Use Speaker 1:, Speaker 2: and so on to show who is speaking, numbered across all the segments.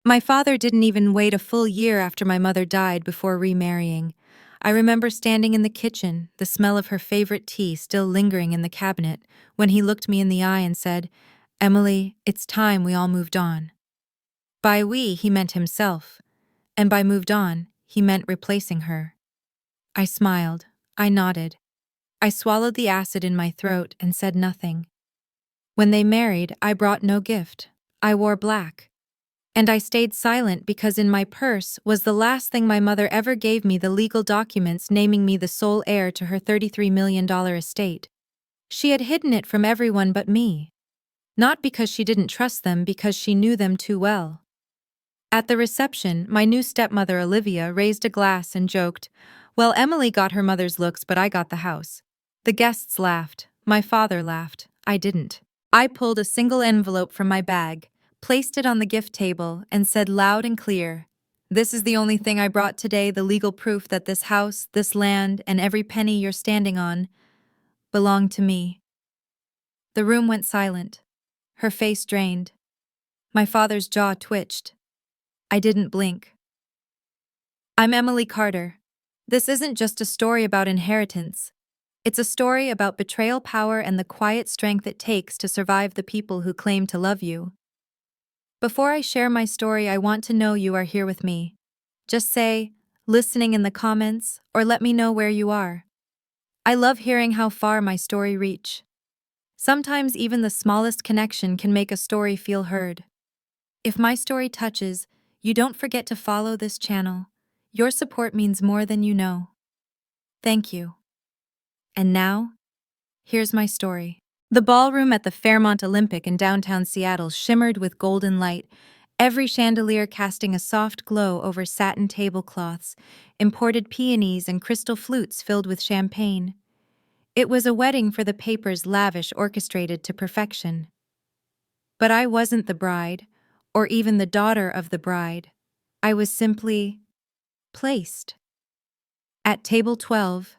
Speaker 1: My father didn't even wait a full year after my mother died before remarrying. I remember standing in the kitchen, the smell of her favorite tea still lingering in the cabinet, when he looked me in the eye and said, "Emily, it's time we all moved on." By we, he meant himself, and by moved on, he meant replacing her. I smiled. I nodded. I swallowed the acid in my throat and said nothing. When they married, I brought no gift. I wore black. And I stayed silent because in my purse was the last thing my mother ever gave me, the legal documents naming me the sole heir to her $33 million estate. She had hidden it from everyone but me. Not because she didn't trust them, because she knew them too well. At the reception, my new stepmother Olivia raised a glass and joked, "Well, Emily got her mother's looks, but I got the house." The guests laughed. My father laughed. I didn't. I pulled a single envelope from my bag, placed it on the gift table, and said loud and clear, "This is the only thing I brought today, the legal proof that this house, this land, and every penny you're standing on belong to me." The room went silent. Her face drained. My father's jaw twitched. I didn't blink. I'm Emily Carter. This isn't just a story about inheritance. It's a story about betrayal, power, and the quiet strength it takes to survive the people who claim to love you. Before I share my story, I want to know you are here with me. Just say, "listening" in the comments, or let me know where you are. I love hearing how far my story reach. Sometimes even the smallest connection can make a story feel heard. If my story touches, you don't forget to follow this channel. Your support means more than you know. Thank you. And now, here's my story. The ballroom at the Fairmont Olympic in downtown Seattle shimmered with golden light, every chandelier casting a soft glow over satin tablecloths, imported peonies, and crystal flutes filled with champagne. It was a wedding for the paper's lavish, orchestrated to perfection. But I wasn't the bride, or even the daughter of the bride. I was simply placed. At table 12,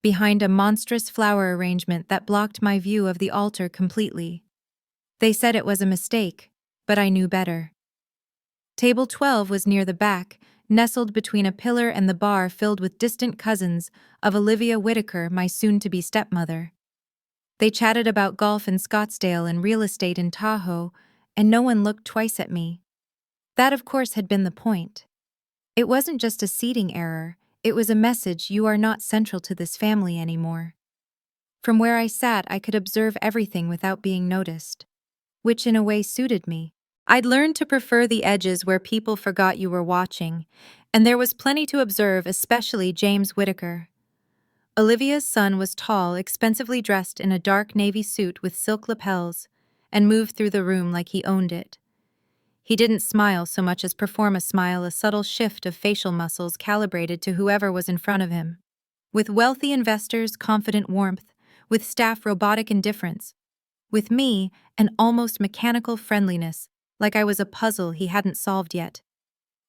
Speaker 1: behind a monstrous flower arrangement that blocked my view of the altar completely. They said it was a mistake, but I knew better. Table 12 was near the back, nestled between a pillar and the bar filled with distant cousins of Olivia Whitaker, my soon-to-be stepmother. They chatted about golf in Scottsdale and real estate in Tahoe, and no one looked twice at me. That, of course, had been the point. It wasn't just a seating error, it was a message: you are not central to this family anymore. From where I sat, I could observe everything without being noticed, which in a way suited me. I'd learned to prefer the edges where people forgot you were watching, and there was plenty to observe, especially James Whitaker. Olivia's son was tall, expensively dressed in a dark navy suit with silk lapels, and moved through the room like he owned it. He didn't smile so much as perform a smile, a subtle shift of facial muscles calibrated to whoever was in front of him. With wealthy investors, confident warmth; with staff, robotic indifference; with me, an almost mechanical friendliness, like I was a puzzle he hadn't solved yet.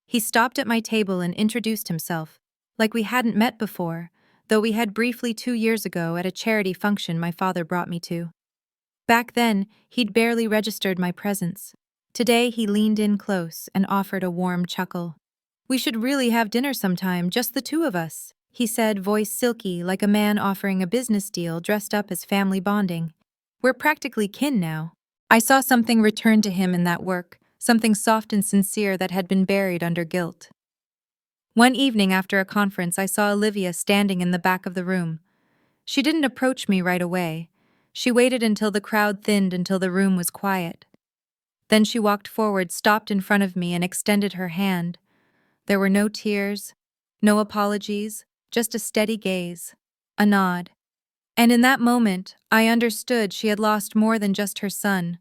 Speaker 1: He stopped at my table and introduced himself, like we hadn't met before, though we had briefly 2 years ago at a charity function my father brought me to. Back then, he'd barely registered my presence. Today, he leaned in close and offered a warm chuckle. "We should really have dinner sometime, just the two of us," he said, voice silky like a man offering a business deal dressed up as family bonding. "We're practically kin now." I saw something return to him in that work, something soft and sincere that had been buried under guilt. One evening after a conference, I saw Olivia standing in the back of the room. She didn't approach me right away. She waited until the crowd thinned, until the room was quiet. Then she walked forward, stopped in front of me, and extended her hand. There were no tears, no apologies, just a steady gaze, a nod. And in that moment, I understood she had lost more than just her son.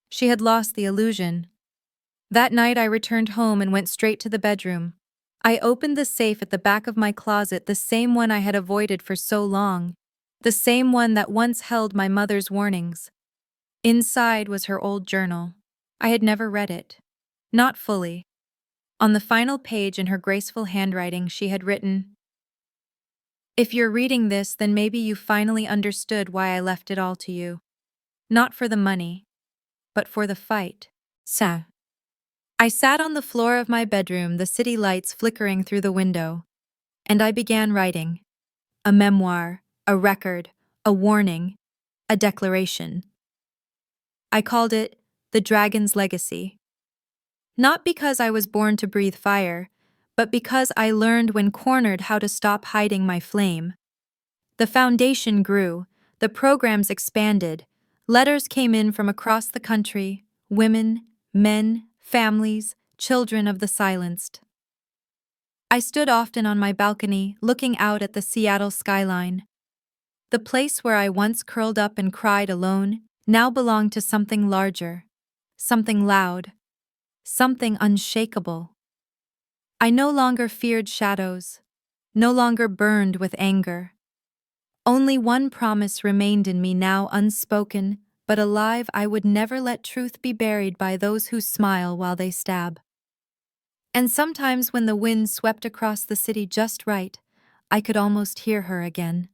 Speaker 1: She had lost the illusion. That night I returned home and went straight to the bedroom. I opened the safe at the back of my closet, the same one I had avoided for so long, the same one that once held my mother's warnings. Inside was her old journal. I had never read it. Not fully. On the final page, in her graceful handwriting, she had written, "If you're reading this, then maybe you finally understood why I left it all to you. Not for the money, but for the fight. Sa." I sat on the floor of my bedroom, the city lights flickering through the window, and I began writing. A memoir, a record, a warning, a declaration. I called it The Dragon's Legacy. Not because I was born to breathe fire, but because I learned when cornered how to stop hiding my flame. The foundation grew, the programs expanded, letters came in from across the country, women, men, families, children of the silenced. I stood often on my balcony, looking out at the Seattle skyline. The place where I once curled up and cried alone now belonged to something larger, something loud, something unshakable. I no longer feared shadows, no longer burned with anger. Only one promise remained in me now unspoken, but alive. I would never let truth be buried by those who smile while they stab. And sometimes when the wind swept across the city just right, I could almost hear her again.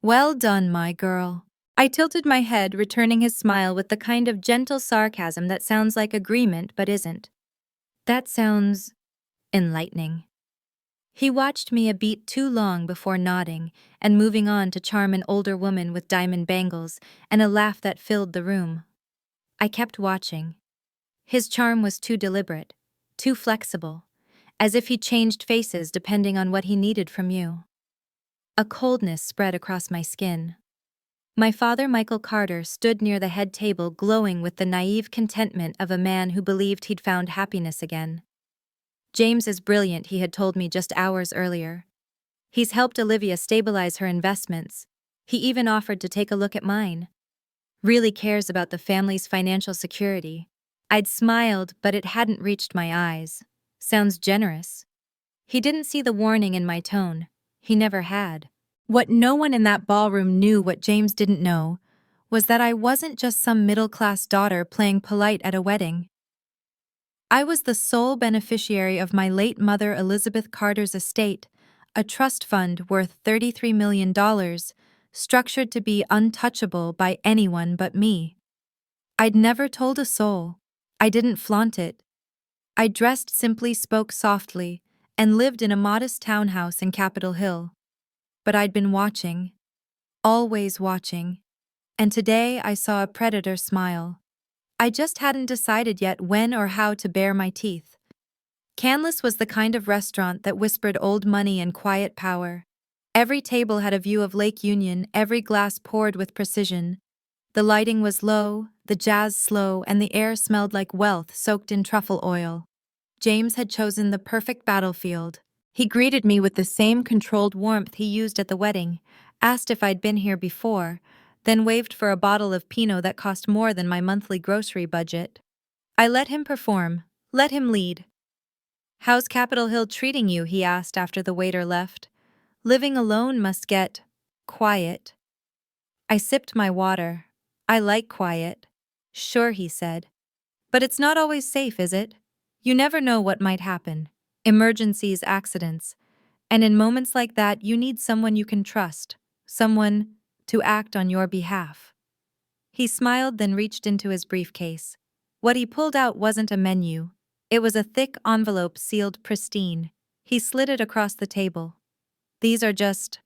Speaker 1: Well done, my girl. I tilted my head, returning his smile with the kind of gentle sarcasm that sounds like agreement but isn't. That sounds enlightening. He watched me a beat too long before nodding and moving on to charm an older woman with diamond bangles and a laugh that filled the room. I kept watching. His charm was too deliberate, too flexible, as if he changed faces depending on what he needed from you. A coldness spread across my skin. My father, Michael Carter, stood near the head table glowing with the naive contentment of a man who believed he'd found happiness again. James is brilliant, he had told me just hours earlier. He's helped Olivia stabilize her investments. He even offered to take a look at mine. Really cares about the family's financial security. I'd smiled, but it hadn't reached my eyes. Sounds generous. He didn't see the warning in my tone. He never had. What no one in that ballroom knew, what James didn't know, was that I wasn't just some middle-class daughter playing polite at a wedding. I was the sole beneficiary of my late mother Elizabeth Carter's estate, a trust fund worth $33 million, structured to be untouchable by anyone but me. I'd never told a soul. I didn't flaunt it. I dressed simply, spoke softly, and lived in a modest townhouse in Capitol Hill. But I'd been watching, always watching, and today I saw a predator smile. I just hadn't decided yet when or how to bare my teeth. Canlis was the kind of restaurant that whispered old money and quiet power. Every table had a view of Lake Union, every glass poured with precision. The lighting was low, the jazz slow, and the air smelled like wealth soaked in truffle oil. James had chosen the perfect battlefield. He greeted me with the same controlled warmth he used at the wedding, asked if I'd been here before, then waved for a bottle of Pinot that cost more than my monthly grocery budget. I let him perform, let him lead. "How's Capitol Hill treating you?" he asked after the waiter left. "Living alone must get quiet." I sipped my water. "I like quiet." "Sure," he said. "But it's not always safe, is it? You never know what might happen. Emergencies, accidents. And in moments like that, you need someone you can trust, someone to act on your behalf." He smiled, then reached into his briefcase. What he pulled out wasn't a menu. It was a thick envelope sealed pristine. He slid it across the table. "These are just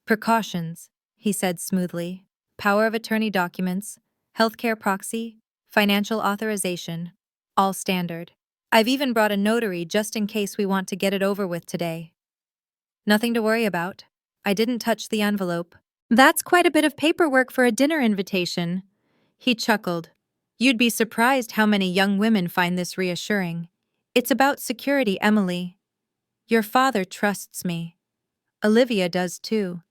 Speaker 1: precautions," he said smoothly. "Power of attorney documents, healthcare proxy, financial authorization, all standard. I've even brought a notary just in case we want to get it over with today." "Nothing to worry about." I didn't touch the envelope. "That's quite a bit of paperwork for a dinner invitation." He chuckled. "You'd be surprised how many young women find this reassuring. It's about security, Emily. Your father trusts me. Olivia does too.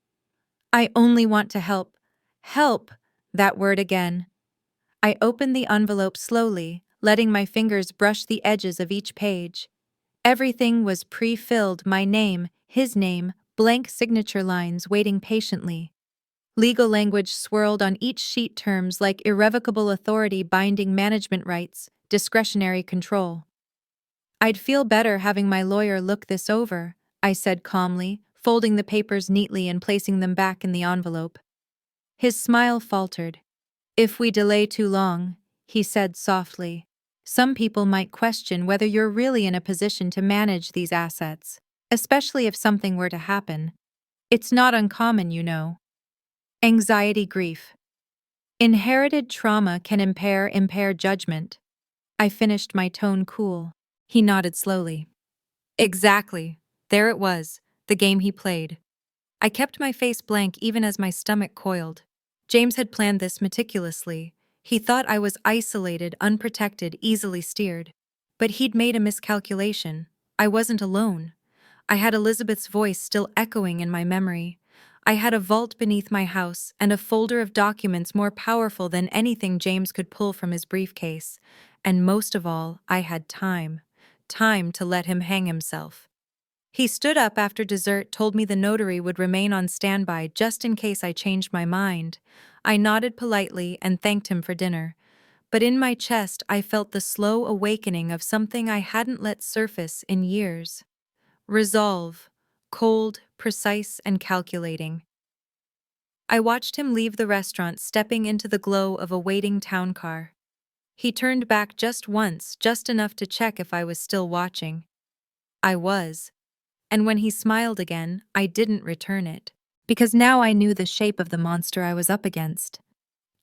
Speaker 1: I only want to help." Help! That word again. I opened the envelope slowly, letting my fingers brush the edges of each page. Everything was pre-filled: my name, his name, blank signature lines waiting patiently. Legal language swirled on each sheet, terms like irrevocable authority, binding management rights, discretionary control. "I'd feel better having my lawyer look this over," I said calmly, folding the papers neatly and placing them back in the envelope. His smile faltered. "If we delay too long," he said softly, Some people might question whether you're really in a position to manage these assets, especially if something were to happen. It's not uncommon, you know. Anxiety grief. Inherited trauma can impair judgment. I finished my tone cool. He nodded slowly. Exactly. There it was, the game he played. I kept my face blank even as my stomach coiled. James had planned this meticulously. He thought I was isolated, unprotected, easily steered. But he'd made a miscalculation. I wasn't alone. I had Elizabeth's voice still echoing in my memory. I had a vault beneath my house and a folder of documents more powerful than anything James could pull from his briefcase. And most of all, I had time. Time to let him hang himself. He stood up after dessert, told me the notary would remain on standby just in case I changed my mind. I nodded politely and thanked him for dinner. But in my chest, I felt the slow awakening of something I hadn't let surface in years. Resolve. Cold, precise, and calculating. I watched him leave the restaurant, stepping into the glow of a waiting town car. He turned back just once, just enough to check if I was still watching. I was. And when he smiled again, I didn't return it. Because now I knew the shape of the monster I was up against.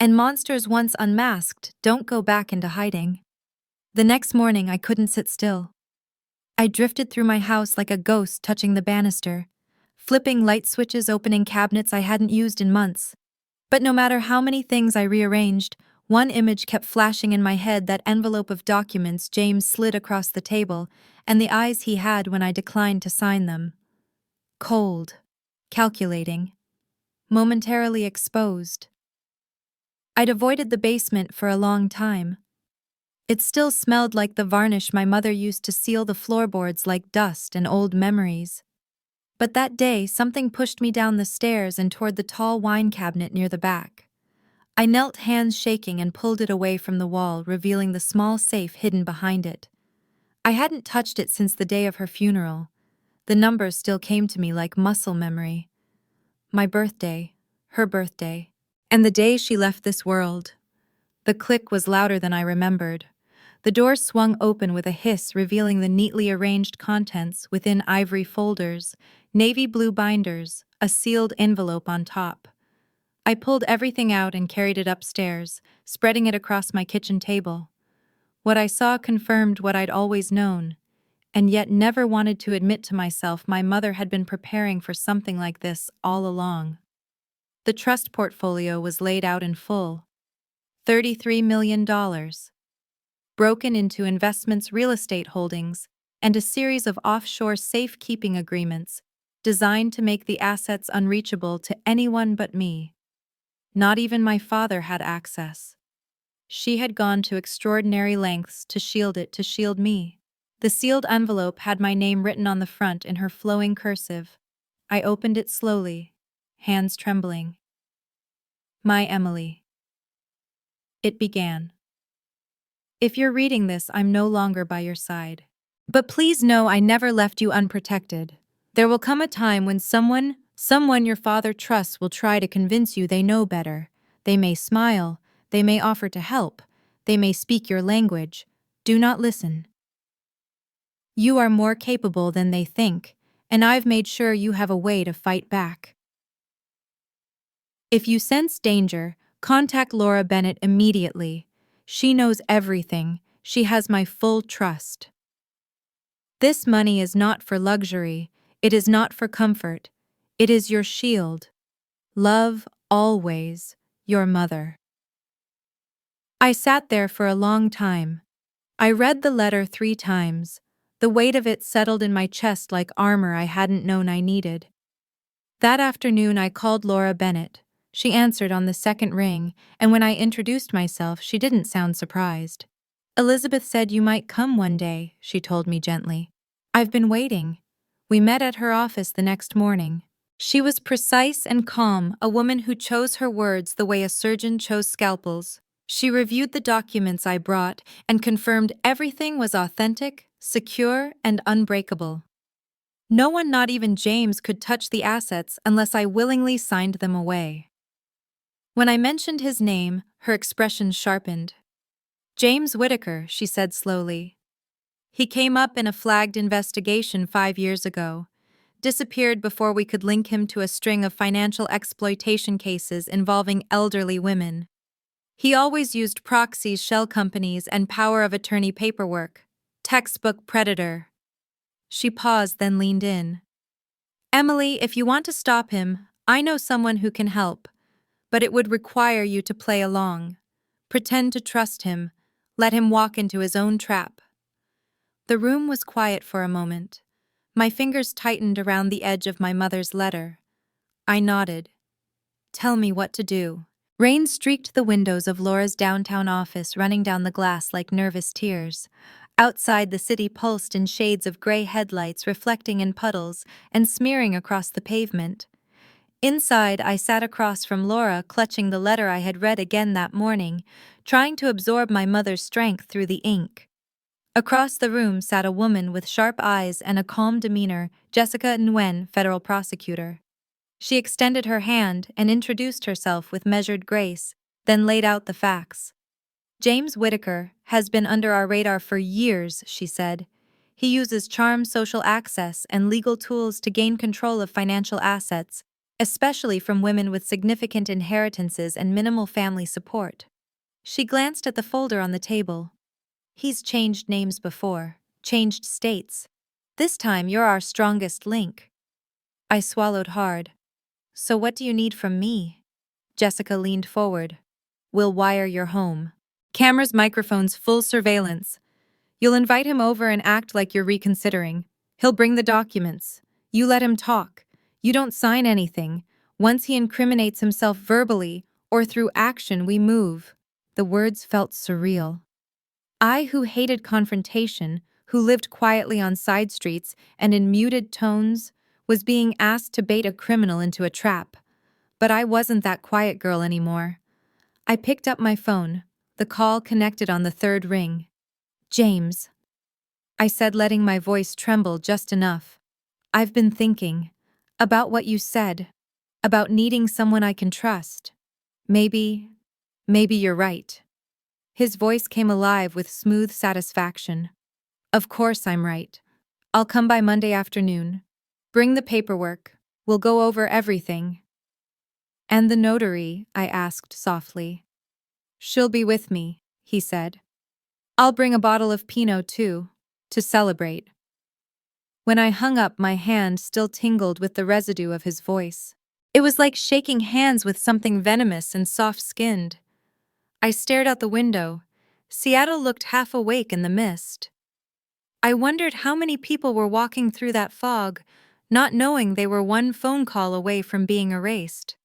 Speaker 1: And monsters once unmasked don't go back into hiding. The next morning I couldn't sit still. I drifted through my house like a ghost touching the banister, flipping light switches, opening cabinets I hadn't used in months. But no matter how many things I rearranged, one image kept flashing in my head: that envelope of documents James slid across the table, and the eyes he had when I declined to sign them. Cold, calculating, momentarily exposed. I'd avoided the basement for a long time. It still smelled like the varnish my mother used to seal the floorboards, like dust and old memories. But that day, something pushed me down the stairs and toward the tall wine cabinet near the back. I knelt, hands shaking, and pulled it away from the wall, revealing the small safe hidden behind it. I hadn't touched it since the day of her funeral. The numbers still came to me like muscle memory. My birthday, her birthday, and the day she left this world. The click was louder than I remembered. The door swung open with a hiss, revealing the neatly arranged contents within ivory folders, navy blue binders, a sealed envelope on top. I pulled everything out and carried it upstairs, spreading it across my kitchen table. What I saw confirmed what I'd always known, and yet never wanted to admit to myself. My mother had been preparing for something like this all along. The trust portfolio was laid out in full. $33 million. Broken into investments, real estate holdings, and a series of offshore safekeeping agreements designed to make the assets unreachable to anyone but me. Not even my father had access. She had gone to extraordinary lengths to shield me. The sealed envelope had my name written on the front in her flowing cursive. I opened it slowly, hands trembling. My Emily. It began. If you're reading this, I'm no longer by your side. But please know I never left you unprotected. There will come a time when someone your father trusts will try to convince you they know better. They may smile, they may offer to help, they may speak your language. Do not listen. You are more capable than they think, and I've made sure you have a way to fight back. If you sense danger, contact Laura Bennett immediately. She knows everything. She has my full trust. This money is not for luxury. It is not for comfort. It is your shield. Love, always, your mother. I sat there for a long time. I read the letter 3 times. The weight of it settled in my chest like armor I hadn't known I needed. That afternoon I called Laura Bennett. She answered on the second ring, and when I introduced myself, she didn't sound surprised. Elizabeth said you might come one day, she told me gently. I've been waiting. We met at her office the next morning. She was precise and calm, a woman who chose her words the way a surgeon chose scalpels. She reviewed the documents I brought and confirmed everything was authentic, secure, and unbreakable. No one, not even James, could touch the assets unless I willingly signed them away. When I mentioned his name, her expression sharpened. James Whittaker, she said slowly. He came up in a flagged investigation 5 years ago, disappeared before we could link him to a string of financial exploitation cases involving elderly women. He always used proxies, shell companies, and power of attorney paperwork. Textbook predator. She paused, then leaned in. Emily, if you want to stop him, I know someone who can help, but it would require you to play along. Pretend to trust him. Let him walk into his own trap. The room was quiet for a moment. My fingers tightened around the edge of my mother's letter. I nodded. Tell me what to do. Rain streaked the windows of Laura's downtown office, running down the glass like nervous tears. Outside, the city pulsed in shades of gray headlights, reflecting in puddles and smearing across the pavement. Inside, I sat across from Laura, clutching the letter I had read again that morning, trying to absorb my mother's strength through the ink. Across the room sat a woman with sharp eyes and a calm demeanor, Jessica Nguyen, federal prosecutor. She extended her hand and introduced herself with measured grace, then laid out the facts. James Whittaker has been under our radar for years, she said. He uses charm, social access, and legal tools to gain control of financial assets, especially from women with significant inheritances and minimal family support. She glanced at the folder on the table. He's changed names before, changed states. This time you're our strongest link. I swallowed hard. So what do you need from me? Jessica leaned forward. We'll wire your home. Cameras, microphones, full surveillance. You'll invite him over and act like you're reconsidering. He'll bring the documents. You let him talk. You don't sign anything. Once he incriminates himself verbally or through action, we move. The words felt surreal. I, who hated confrontation, who lived quietly on side streets and in muted tones, was being asked to bait a criminal into a trap. But I wasn't that quiet girl anymore. I picked up my phone. The call connected on the third ring. James, I said, letting my voice tremble just enough. I've been thinking about what you said, about needing someone I can trust. Maybe you're right. His voice came alive with smooth satisfaction. Of course I'm right. I'll come by Monday afternoon. Bring the paperwork. We'll go over everything. And the notary? I asked softly. She'll be with me, he said. I'll bring a bottle of Pinot too, to celebrate. When I hung up, my hand still tingled with the residue of his voice. It was like shaking hands with something venomous and soft-skinned. I stared out the window. Seattle looked half awake in the mist. I wondered how many people were walking through that fog, not knowing they were one phone call away from being erased.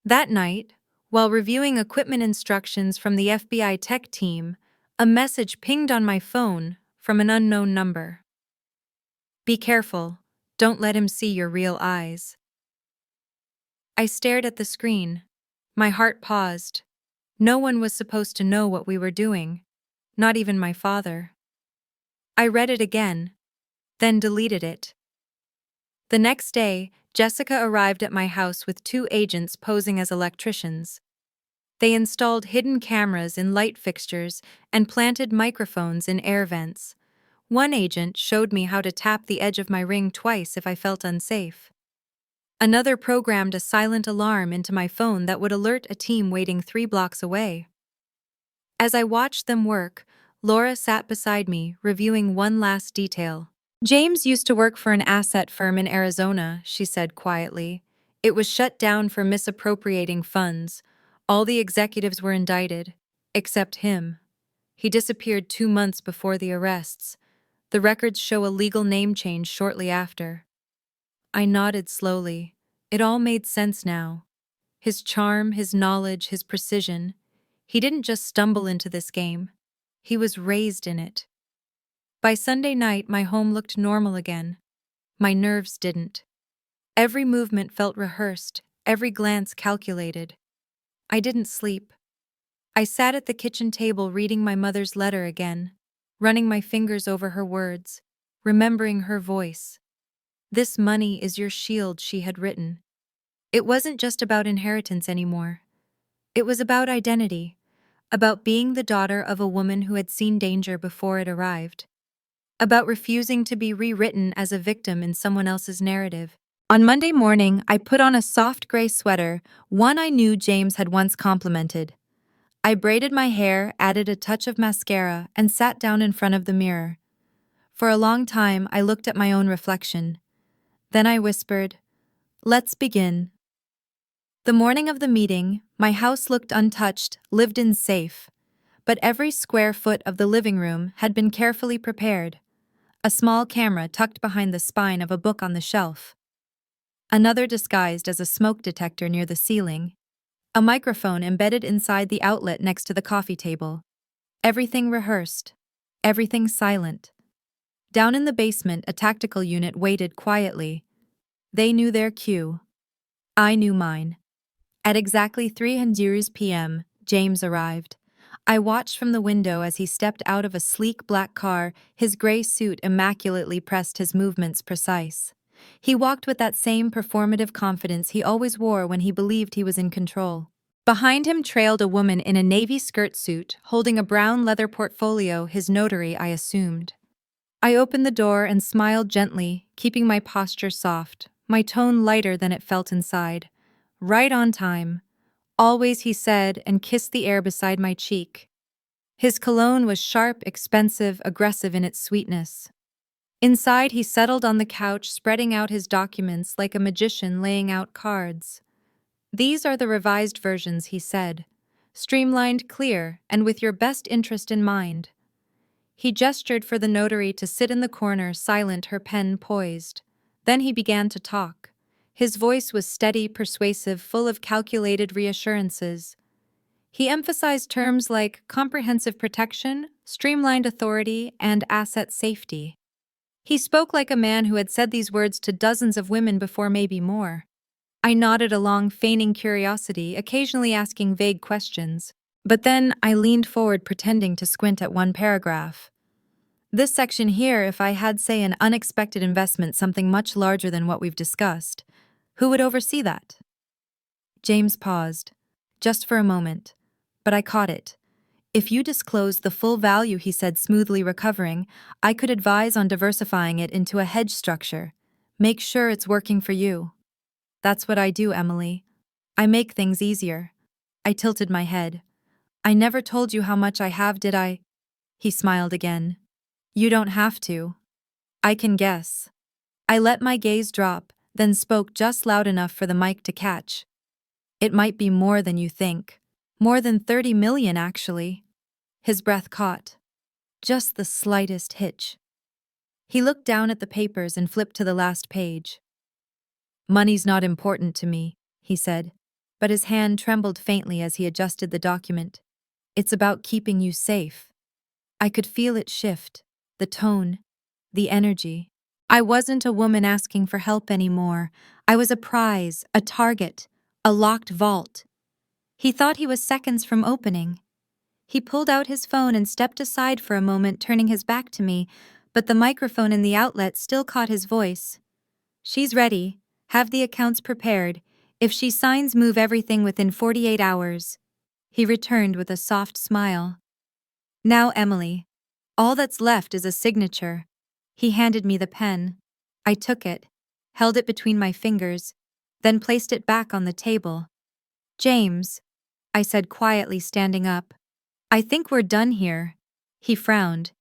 Speaker 1: That night, while reviewing equipment instructions from the FBI tech team, a message pinged on my phone from an unknown number. Be careful. Don't let him see your real eyes. I stared at the screen. My heart paused. No one was supposed to know what we were doing, not even my father. I read it again, then deleted it. The next day, Jessica arrived at my house with 2 agents posing as electricians. They installed hidden cameras in light fixtures and planted microphones in air vents. One agent showed me how to tap the edge of my ring twice if I felt unsafe. Another programmed a silent alarm into my phone that would alert a team waiting 3 blocks away. As I watched them work, Laura sat beside me, reviewing one last detail. James used to work for an asset firm in Arizona, she said quietly. It was shut down for misappropriating funds. All the executives were indicted, except him. He disappeared 2 months before the arrests. The records show a legal name change shortly after. I nodded slowly. It all made sense now. His charm, his knowledge, his precision. He didn't just stumble into this game. He was raised in it. By Sunday night, my home looked normal again. My nerves didn't. Every movement felt rehearsed, every glance calculated. I didn't sleep. I sat at the kitchen table reading my mother's letter again, running my fingers over her words, remembering her voice. This money is your shield, she had written. It wasn't just about inheritance anymore. It was about identity, about being the daughter of a woman who had seen danger before it arrived, about refusing to be rewritten as a victim in someone else's narrative. On Monday morning, I put on a soft gray sweater, one I knew James had once complimented. I braided my hair, added a touch of mascara, and sat down in front of the mirror. For a long time, I looked at my own reflection. Then I whispered, "Let's begin." The morning of the meeting, my house looked untouched, lived in safe. But every square foot of the living room had been carefully prepared. A small camera tucked behind the spine of a book on the shelf. Another disguised as a smoke detector near the ceiling. A microphone embedded inside the outlet next to the coffee table. Everything rehearsed. Everything silent. Down in the basement, a tactical unit waited quietly. They knew their cue. I knew mine. At exactly 3:00 p.m., James arrived. I watched from the window as he stepped out of a sleek black car, his gray suit immaculately pressed, his movements precise. He walked with that same performative confidence he always wore when he believed he was in control. Behind him trailed a woman in a navy skirt suit, holding a brown leather portfolio, his notary, I assumed. I opened the door and smiled gently, keeping my posture soft, my tone lighter than it felt inside. "Right on time. Always," he said, and kissed the air beside my cheek. His cologne was sharp, expensive, aggressive in its sweetness. Inside, he settled on the couch, spreading out his documents like a magician laying out cards. "These are the revised versions," he said. "Streamlined, clear, and with your best interest in mind." He gestured for the notary to sit in the corner, silent, her pen poised. Then he began to talk. His voice was steady, persuasive, full of calculated reassurances. He emphasized terms like comprehensive protection, streamlined authority, and asset safety. He spoke like a man who had said these words to dozens of women before, maybe more. I nodded along, feigning curiosity, occasionally asking vague questions. But then I leaned forward, pretending to squint at one paragraph. "This section here, if I had, say, an unexpected investment, something much larger than what we've discussed, who would oversee that?" James paused, just for a moment, but I caught it. "If you disclose the full value," he said, smoothly recovering, "I could advise on diversifying it into a hedge structure. Make sure it's working for you." "That's what I do, Emily. I make things easier." I tilted my head. "I never told you how much I have, did I?" He smiled again. "You don't have to. I can guess." I let my gaze drop, then spoke just loud enough for the mic to catch. "It might be more than you think. More than 30 million, actually." His breath caught. Just the slightest hitch. He looked down at the papers and flipped to the last page. "Money's not important to me," he said, but his hand trembled faintly as he adjusted the document. "It's about keeping you safe." I could feel it shift, the tone, the energy. I wasn't a woman asking for help anymore. I was a prize, a target, a locked vault. He thought he was seconds from opening. He pulled out his phone and stepped aside for a moment, turning his back to me, but the microphone in the outlet still caught his voice. "She's ready. Have the accounts prepared. If she signs, move everything within 48 hours." He returned with a soft smile. "Now, Emily, all that's left is a signature." He handed me the pen. I took it, held it between my fingers, then placed it back on the table. "James," I said quietly, standing up, "I think we're done here." He frowned.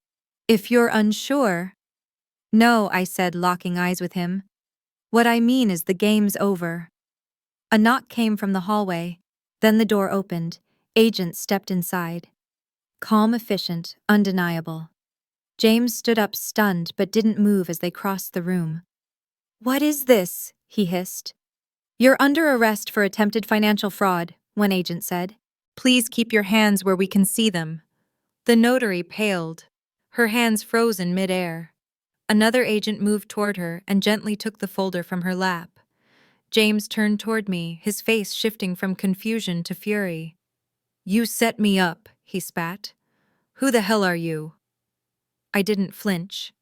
Speaker 1: "If you're unsure—" "No," I said, locking eyes with him. "What I mean is the game's over." A knock came from the hallway. Then the door opened. Agent stepped inside. Calm, efficient, undeniable. James stood up, stunned, but didn't move as they crossed the room. "What is this?" he hissed. "You're under arrest for attempted financial fraud," one agent said. "Please keep your hands where we can see them." The notary paled, her hands frozen mid-air. Another agent moved toward her and gently took the folder from her lap. James turned toward me, his face shifting from confusion to fury. "You set me up," he spat. "Who the hell are you?" I didn't flinch.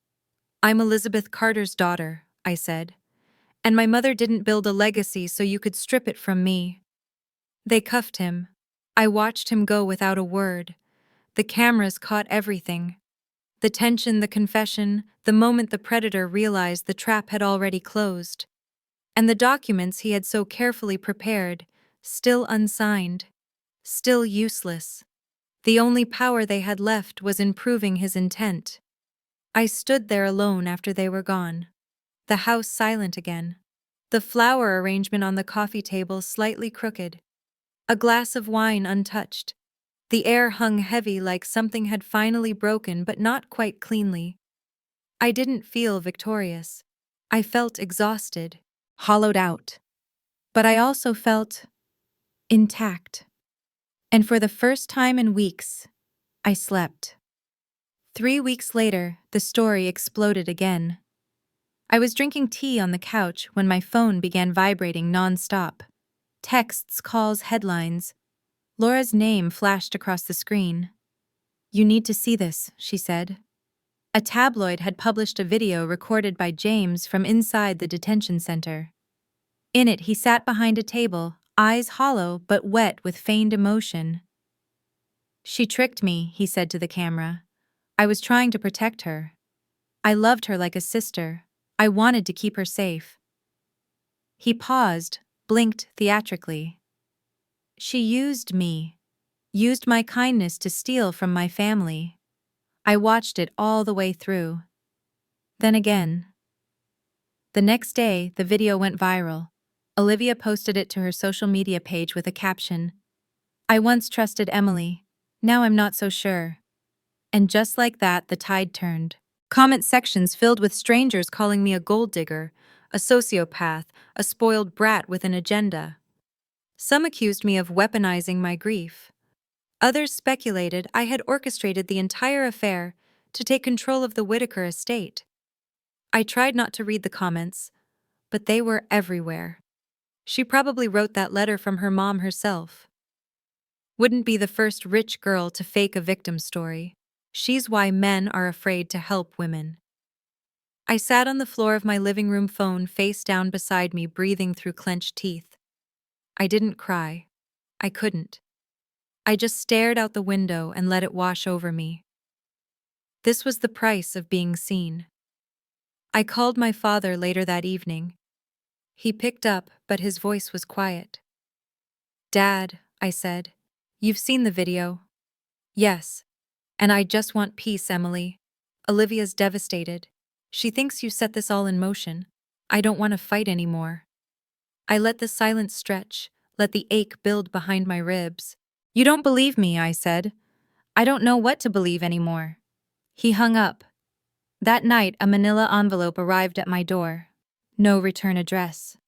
Speaker 1: "I'm Elizabeth Carter's daughter," I said. "And my mother didn't build a legacy so you could strip it from me." They cuffed him. I watched him go without a word. The cameras caught everything. The tension, the confession, the moment the predator realized the trap had already closed. And the documents he had so carefully prepared, still unsigned, still useless. The only power they had left was in proving his intent. I stood there alone after they were gone. The house silent again. The flower arrangement on the coffee table slightly crooked. A glass of wine untouched. The air hung heavy like something had finally broken but not quite cleanly. I didn't feel victorious. I felt exhausted, hollowed out. But I also felt intact. And for the first time in weeks, I slept. 3 weeks later, the story exploded again. I was drinking tea on the couch when my phone began vibrating non-stop. Texts, calls, headlines. Laura's name flashed across the screen. "You need to see this," she said. A tabloid had published a video recorded by James from inside the detention center. In it, he sat behind a table, eyes hollow but wet with feigned emotion. "She tricked me," he said to the camera. "I was trying to protect her. I loved her like a sister. I wanted to keep her safe." He paused, blinked theatrically. "She used me. Used my kindness to steal from my family." I watched it all the way through. Then again. The next day, the video went viral. Olivia posted it to her social media page with a caption, "I once trusted Emily. Now I'm not so sure." And just like that, the tide turned. Comment sections filled with strangers calling me a gold digger, a sociopath, a spoiled brat with an agenda. Some accused me of weaponizing my grief. Others speculated I had orchestrated the entire affair to take control of the Whitaker estate. I tried not to read the comments, but they were everywhere. She probably wrote that letter from her mom herself. Wouldn't be the first rich girl to fake a victim story. She's why men are afraid to help women. I sat on the floor of my living room, phone face down beside me, breathing through clenched teeth. I didn't cry. I couldn't. I just stared out the window and let it wash over me. This was the price of being seen. I called my father later that evening. He picked up, but his voice was quiet. "Dad," I said, "you've seen the video." "Yes. And I just want peace, Emily. Olivia's devastated. She thinks you set this all in motion. I don't want to fight anymore." I let the silence stretch, let the ache build behind my ribs. "You don't believe me," I said. "I don't know what to believe anymore." He hung up. That night, a manila envelope arrived at my door. No return address.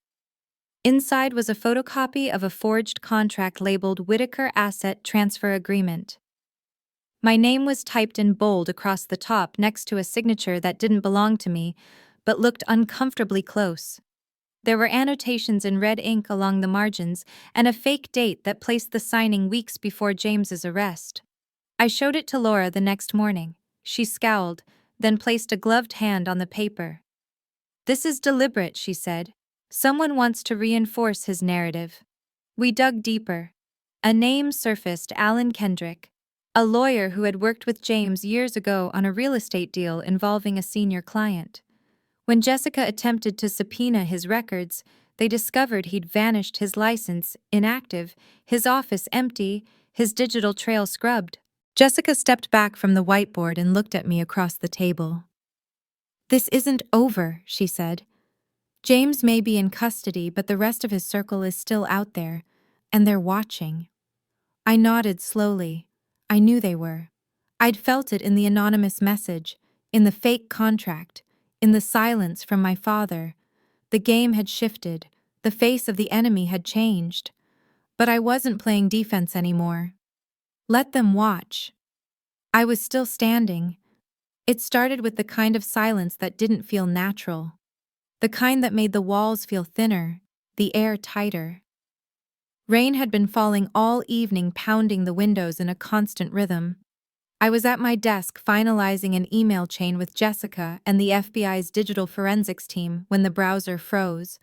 Speaker 1: Inside was a photocopy of a forged contract labeled Whitaker Asset Transfer Agreement. My name was typed in bold across the top next to a signature that didn't belong to me, but looked uncomfortably close. There were annotations in red ink along the margins and a fake date that placed the signing weeks before James's arrest. I showed it to Laura the next morning. She scowled, then placed a gloved hand on the paper. "This is deliberate," she said. "Someone wants to reinforce his narrative." We dug deeper. A name surfaced: Alan Kendrick, a lawyer who had worked with James years ago on a real estate deal involving a senior client. When Jessica attempted to subpoena his records, they discovered he'd vanished, his license inactive, his office empty, his digital trail scrubbed. Jessica stepped back from the whiteboard and looked at me across the table. "This isn't over," she said. "James may be in custody, but the rest of his circle is still out there, and they're watching." I nodded slowly. I knew they were. I'd felt it in the anonymous message, in the fake contract, in the silence from my father. The game had shifted. The face of the enemy had changed. But I wasn't playing defense anymore. Let them watch. I was still standing. It started with the kind of silence that didn't feel natural. The kind that made the walls feel thinner, the air tighter. Rain had been falling all evening, pounding the windows in a constant rhythm. I was at my desk finalizing an email chain with Jessica and the FBI's digital forensics team when the browser froze.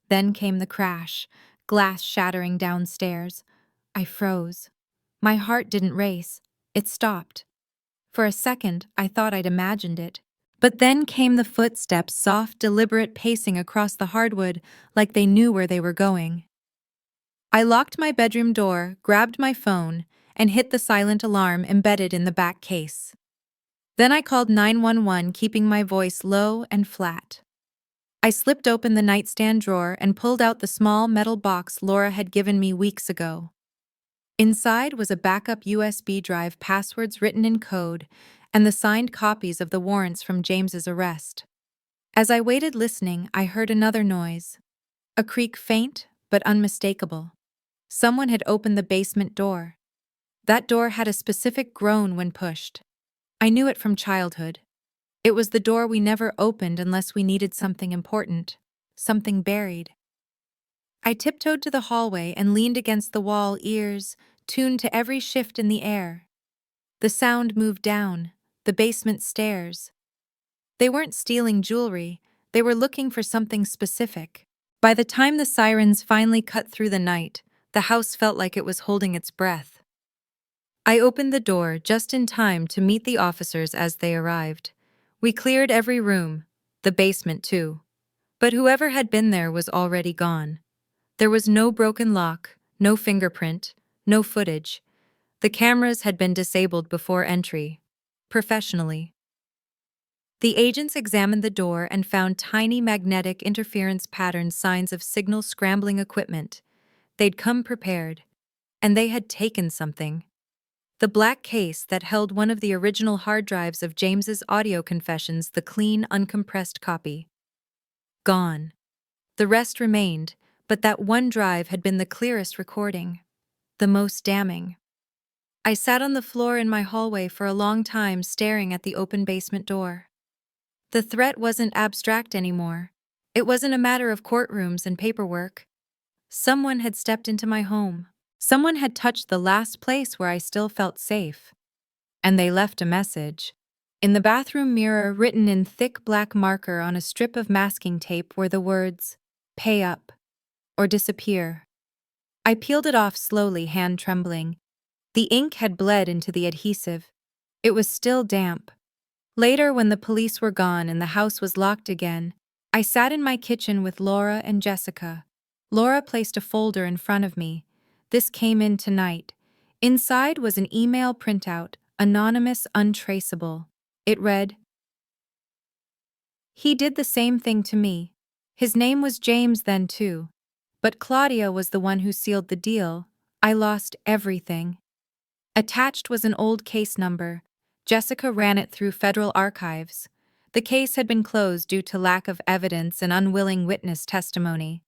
Speaker 1: Then came the crash, glass shattering downstairs. I froze. My heart didn't race. It stopped. For a second, I thought I'd imagined it. But then came the footsteps, soft, deliberate pacing across the hardwood, like they knew where they were going. I locked my bedroom door, grabbed my phone, and hit the silent alarm embedded in the back case. Then I called 911, keeping my voice low and flat. I slipped open the nightstand drawer and pulled out the small metal box Laura had given me weeks ago. Inside was a backup USB drive, passwords written in code, and the signed copies of the warrants from James's arrest. As I waited listening, I heard another noise. A creak, faint but unmistakable. Someone had opened the basement door. That door had a specific groan when pushed. I knew it from childhood. It was the door we never opened unless we needed something important, something buried. I tiptoed to the hallway and leaned against the wall, ears tuned to every shift in the air. The sound moved down, the basement stairs. They weren't stealing jewelry, they were looking for something specific. By the time the sirens finally cut through the night, the house felt like it was holding its breath. I opened the door just in time to meet the officers as they arrived. We cleared every room, the basement too. But whoever had been there was already gone. There was no broken lock, no fingerprint, no footage. The cameras had been disabled before entry, professionally. The agents examined the door and found tiny magnetic interference patterns, signs of signal scrambling equipment. They'd come prepared, and they had taken something. The black case that held one of the original hard drives of James's audio confessions, the clean, uncompressed copy. Gone. The rest remained, but that one drive had been the clearest recording, the most damning. I sat on the floor in my hallway for a long time, staring at the open basement door. The threat wasn't abstract anymore. It wasn't a matter of courtrooms and paperwork. Someone had stepped into my home. Someone had touched the last place where I still felt safe. And they left a message. In the bathroom mirror, written in thick black marker on a strip of masking tape, were the words, "Pay up, or disappear." I peeled it off slowly, hand trembling. The ink had bled into the adhesive. It was still damp. Later, when the police were gone and the house was locked again, I sat in my kitchen with Laura and Jessica. Laura placed a folder in front of me. This came in tonight. Inside was an email printout, anonymous, untraceable. It read, "He did the same thing to me. His name was James then too. But Claudia was the one who sealed the deal. I lost everything." Attached was an old case number. Jessica ran it through federal archives. The case had been closed due to lack of evidence and unwilling witness testimony.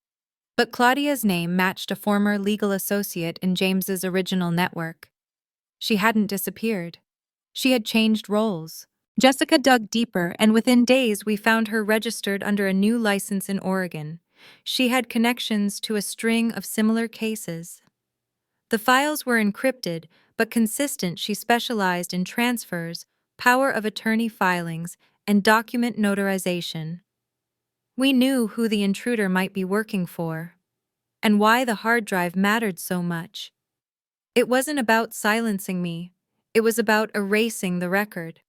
Speaker 1: But Claudia's name matched a former legal associate in James's original network. She hadn't disappeared. She had changed roles. Jessica dug deeper, and within days we found her registered under a new license in Oregon. She had connections to a string of similar cases. The files were encrypted, but consistent. She specialized in transfers, power of attorney filings, and document notarization. We knew who the intruder might be working for, and why the hard drive mattered so much. It wasn't about silencing me, it was about erasing the record.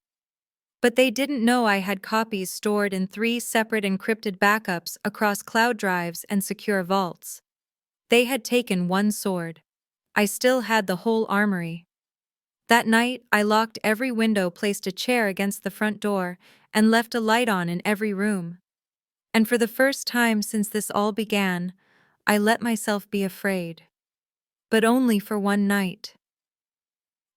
Speaker 1: But they didn't know I had copies stored in 3 separate encrypted backups across cloud drives and secure vaults. They had taken one sword. I still had the whole armory. That night, I locked every window, placed a chair against the front door, and left a light on in every room. And for the first time since this all began, I let myself be afraid. But only for one night.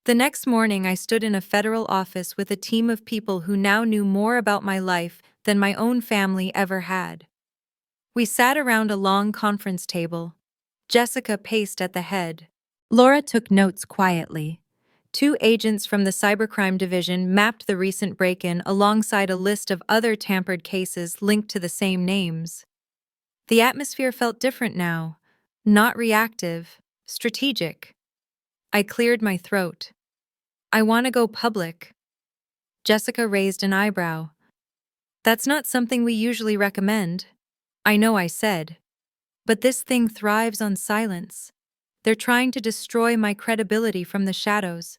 Speaker 1: The next morning, I stood in a federal office with a team of people who now knew more about my life than my own family ever had. We sat around a long conference table. Jessica paced at the head. Laura took notes quietly. 2 agents from the cybercrime division mapped the recent break-in alongside a list of other tampered cases linked to the same names. The atmosphere felt different now. Not reactive, strategic. I cleared my throat. "I want to go public." Jessica raised an eyebrow. "That's not something we usually recommend." "I know," I said. "But this thing thrives on silence." They're trying to destroy my credibility from the shadows.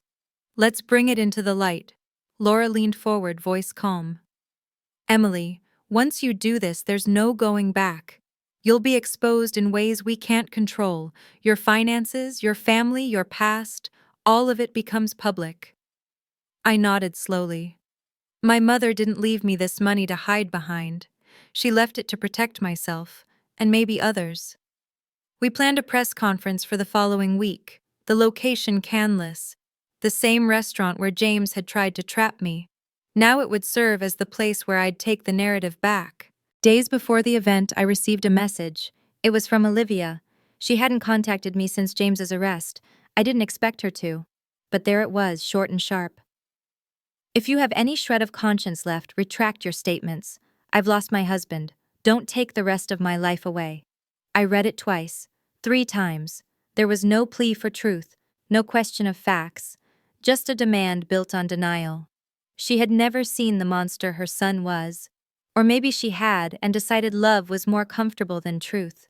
Speaker 1: Let's bring it into the light. Laura leaned forward, voice calm. Emily, once you do this, there's no going back. You'll be exposed in ways we can't control. Your finances, your family, your past, all of it becomes public. I nodded slowly. My mother didn't leave me this money to hide behind. She left it to protect myself, and maybe others. We planned a press conference for the following week, the location canless, the same restaurant where James had tried to trap me. Now it would serve as the place where I'd take the narrative back. Days before the event, I received a message. It was from Olivia. She hadn't contacted me since James's arrest. I didn't expect her to. But there it was, short and sharp. If you have any shred of conscience left, retract your statements. I've lost my husband. Don't take the rest of my life away. I read it twice, 3 times. There was no plea for truth, no question of facts, just a demand built on denial. She had never seen the monster her son was. Or maybe she had and decided love was more comfortable than truth.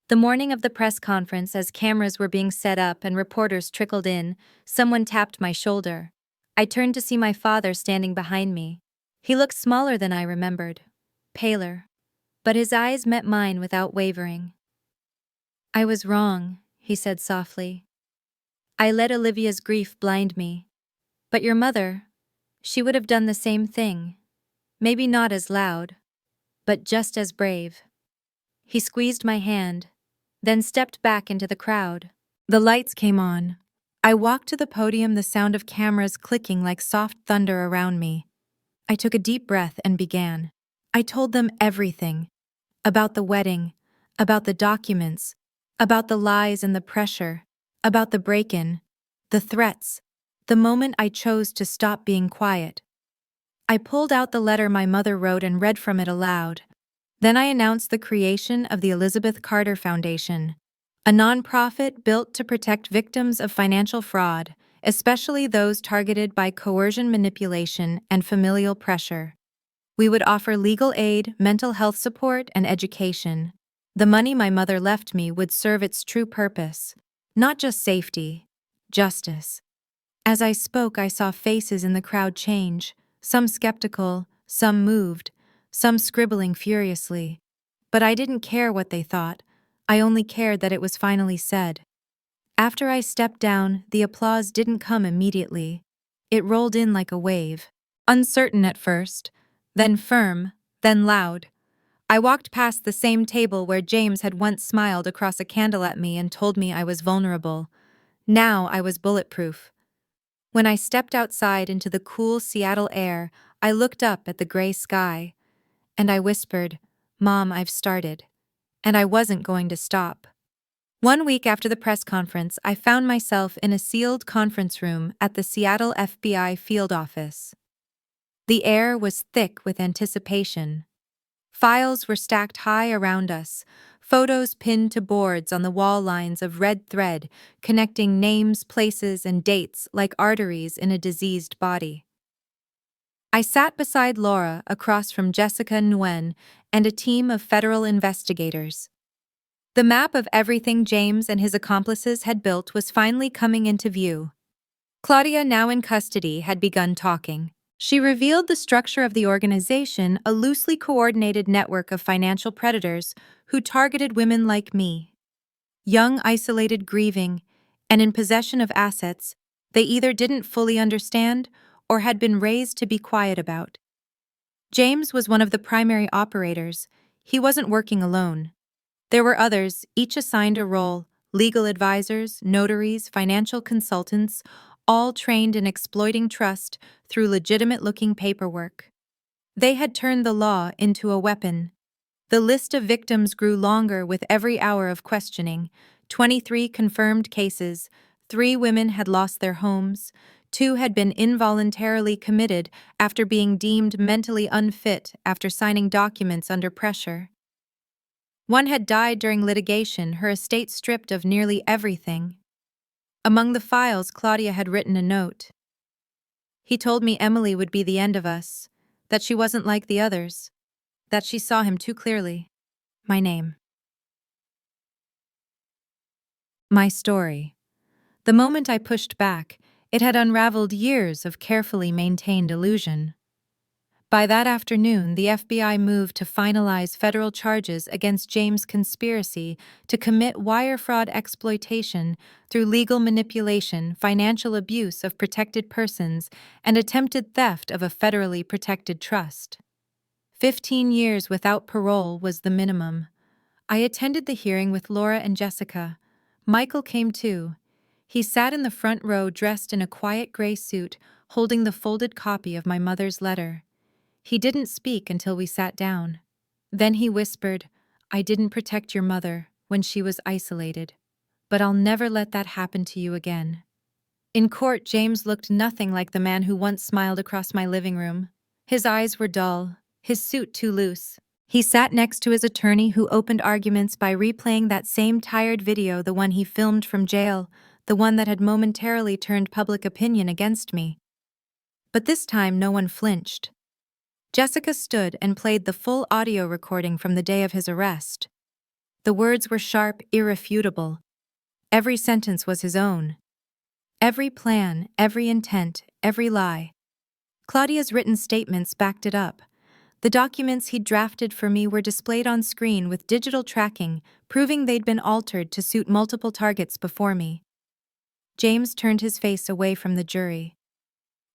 Speaker 1: The morning of the press conference, as cameras were being set up and reporters trickled in, someone tapped my shoulder. I turned to see my father standing behind me. He looked smaller than I remembered, paler, but his eyes met mine without wavering. I was wrong, he said softly. I let Olivia's grief blind me. But your mother, she would have done the same thing. Maybe not as loud, but just as brave. He squeezed my hand, then stepped back into the crowd. The lights came on. I walked to the podium, the sound of cameras clicking like soft thunder around me. I took a deep breath and began. I told them everything. About the wedding, about the documents, about the lies and the pressure, about the break-in, the threats, the moment I chose to stop being quiet. I pulled out the letter my mother wrote and read from it aloud. Then I announced the creation of the Elizabeth Carter Foundation, a nonprofit built to protect victims of financial fraud, especially those targeted by coercion, manipulation, and familial pressure. We would offer legal aid, mental health support, and education. The money my mother left me would serve its true purpose, not just safety, justice. As I spoke, I saw faces in the crowd change, some skeptical, some moved, some scribbling furiously. But I didn't care what they thought. I only cared that it was finally said. After I stepped down, the applause didn't come immediately. It rolled in like a wave, uncertain at first, then firm, then loud. I walked past the same table where James had once smiled across a candle at me and told me I was vulnerable. Now I was bulletproof. When I stepped outside into the cool Seattle air, I looked up at the gray sky, and I whispered, "Mom, I've started." And I wasn't going to stop. 1 week after the press conference, I found myself in a sealed conference room at the Seattle FBI field office. The air was thick with anticipation. Files were stacked high around us, photos pinned to boards on the wall, lines of red thread connecting names, places, and dates like arteries in a diseased body. I sat beside Laura across from Jessica Nguyen and a team of federal investigators. The map of everything James and his accomplices had built was finally coming into view. Claudia, now in custody, had begun talking. She revealed the structure of the organization, a loosely coordinated network of financial predators who targeted women like me. Young, isolated, grieving, and in possession of assets they either didn't fully understand or had been raised to be quiet about. James was one of the primary operators. He wasn't working alone. There were others, each assigned a role: legal advisors, notaries, financial consultants, all trained in exploiting trust through legitimate-looking paperwork. They had turned the law into a weapon. The list of victims grew longer with every hour of questioning. 23 confirmed cases, 3 women had lost their homes, 2 had been involuntarily committed after being deemed mentally unfit after signing documents under pressure. 1 had died during litigation, her estate stripped of nearly everything. Among the files, Claudia had written a note. He told me Emily would be the end of us, that she wasn't like the others, that she saw him too clearly. My name. My story. The moment I pushed back, it had unraveled years of carefully maintained illusion. By that afternoon, the FBI moved to finalize federal charges against James' conspiracy to commit wire fraud exploitation through legal manipulation, financial abuse of protected persons, and attempted theft of a federally protected trust. 15 years without parole was the minimum. I attended the hearing with Laura and Jessica. Michael came too. He sat in the front row dressed in a quiet gray suit, holding the folded copy of my mother's letter. He didn't speak until we sat down. Then he whispered, "I didn't protect your mother when she was isolated, but I'll never let that happen to you again." In court, James looked nothing like the man who once smiled across my living room. His eyes were dull, his suit too loose. He sat next to his attorney, who opened arguments by replaying that same tired video, the one he filmed from jail, the one that had momentarily turned public opinion against me. But this time no one flinched. Jessica stood and played the full audio recording from the day of his arrest. The words were sharp, irrefutable. Every sentence was his own. Every plan, every intent, every lie. Claudia's written statements backed it up. The documents he'd drafted for me were displayed on screen with digital tracking, proving they'd been altered to suit multiple targets before me. James turned his face away from the jury.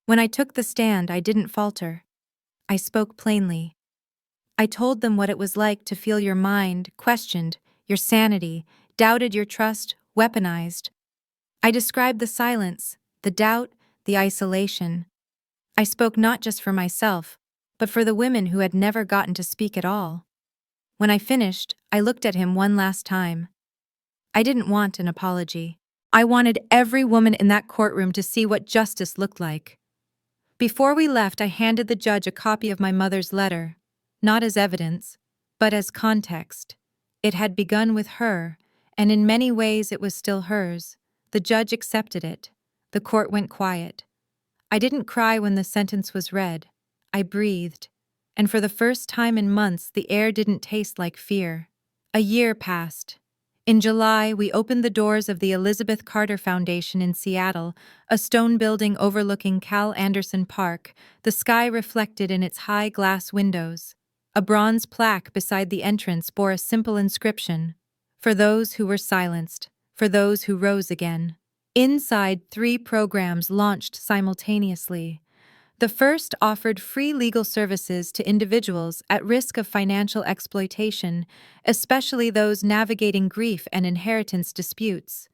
Speaker 1: When I took the stand, I didn't falter. I spoke plainly. I told them what it was like to feel your mind questioned, your sanity, doubted, your trust weaponized. I described the silence, the doubt, the isolation. I spoke not just for myself, but for the women who had never gotten to speak at all. When I finished, I looked at him one last time. I didn't want an apology. I wanted every woman in that courtroom to see what justice looked like. Before we left, I handed the judge a copy of my mother's letter, not as evidence, but as context. It had begun with her, and in many ways it was still hers. The judge accepted it. The court went quiet. I didn't cry when the sentence was read. I breathed, and for the first time in months, the air didn't taste like fear. A year passed. In July, we opened the doors of the Elizabeth Carter Foundation in Seattle, a stone building overlooking Cal Anderson Park, the sky reflected in its high glass windows. A bronze plaque beside the entrance bore a simple inscription: "For those who were silenced, for those who rose again." Inside, 3 programs launched simultaneously. The first offered free legal services to individuals at risk of financial exploitation, especially those navigating grief and inheritance disputes.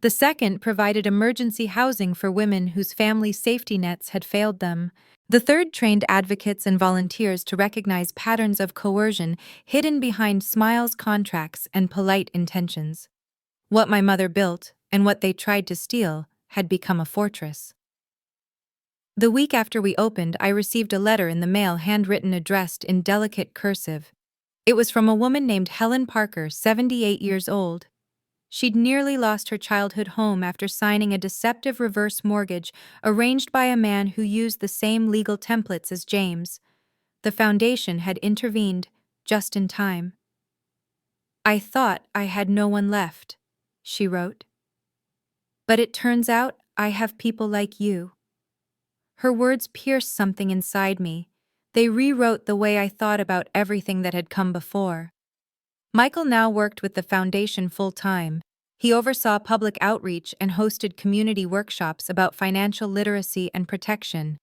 Speaker 1: The second provided emergency housing for women whose family safety nets had failed them. The third trained advocates and volunteers to recognize patterns of coercion hidden behind smiles, contracts, and polite intentions. What my mother built, and what they tried to steal, had become a fortress. The week after we opened, I received a letter in the mail, handwritten, addressed in delicate cursive. It was from a woman named Helen Parker, 78 years old. She'd nearly lost her childhood home after signing a deceptive reverse mortgage arranged by a man who used the same legal templates as James. The foundation had intervened just in time. "I thought I had no one left," she wrote. "But it turns out I have people like you." Her words pierced something inside me. They rewrote the way I thought about everything that had come before. Michael now worked with the foundation full-time. He oversaw public outreach and hosted community workshops about financial literacy and protection.